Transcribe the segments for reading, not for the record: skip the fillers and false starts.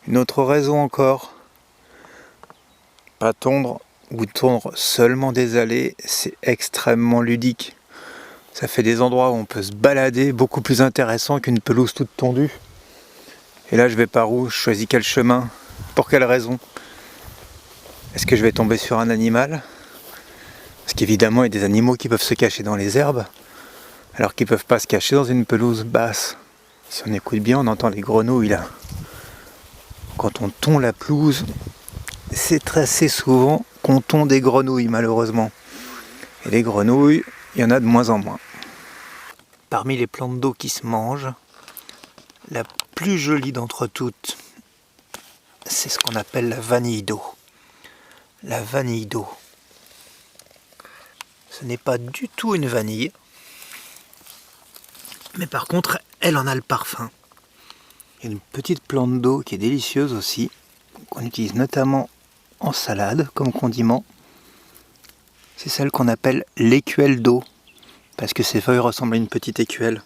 Une autre raison encore, pas tondre ou tondre seulement des allées, c'est extrêmement ludique. Ça fait des endroits où on peut se balader, beaucoup plus intéressant qu'une pelouse toute tondue. Et là je vais par où? Je choisis quel chemin? Pour quelle raison? Est-ce que je vais tomber sur un animal? Parce qu'évidemment il y a des animaux qui peuvent se cacher dans les herbes, alors qu'ils ne peuvent pas se cacher dans une pelouse basse. Si on écoute bien, on entend les grenouilles là. Quand on tond la pelouse, c'est assez souvent qu'on tond des grenouilles malheureusement. Et les grenouilles, il y en a de moins en moins. Parmi les plantes d'eau qui se mangent, la plus jolie d'entre toutes, c'est ce qu'on appelle la vanille d'eau. La vanille d'eau. Ce n'est pas du tout une vanille, mais par contre, elle en a le parfum. Il y a une petite plante d'eau qui est délicieuse aussi, qu'on utilise notamment en salade comme condiment. C'est celle qu'on appelle l'écuelle d'eau, parce que ses feuilles ressemblent à une petite écuelle.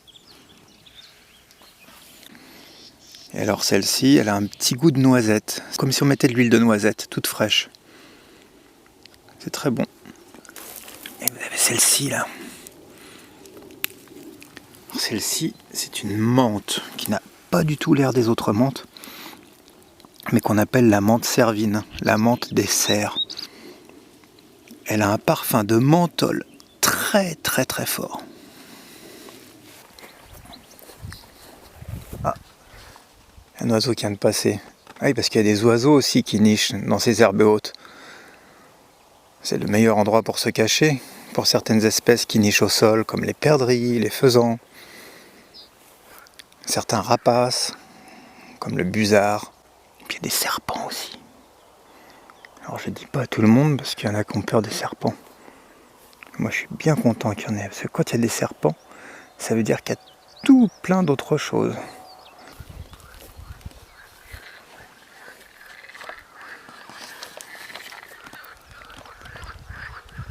Et alors celle-ci, elle a un petit goût de noisette, comme si on mettait de l'huile de noisette, toute fraîche. C'est très bon. Et vous avez celle-ci là. Celle-ci, c'est une menthe qui n'a pas du tout l'air des autres menthes, mais qu'on appelle la menthe servine, la menthe des cerfs. Elle a un parfum de menthol très très très fort. Ah, un oiseau qui vient de passer. Ah oui, parce qu'il y a des oiseaux aussi qui nichent dans ces herbes hautes. C'est le meilleur endroit pour se cacher, pour certaines espèces qui nichent au sol, comme les perdrix, les faisans, certains rapaces, comme le busard. Et puis il y a des serpents aussi. Alors je dis pas à tout le monde, parce qu'il y en a qui ont peur des serpents. Moi je suis bien content qu'il y en ait, parce que quand il y a des serpents, ça veut dire qu'il y a tout plein d'autres choses.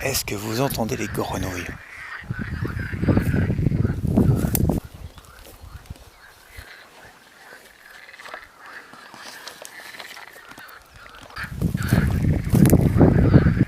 Est-ce que vous entendez les grenouilles ?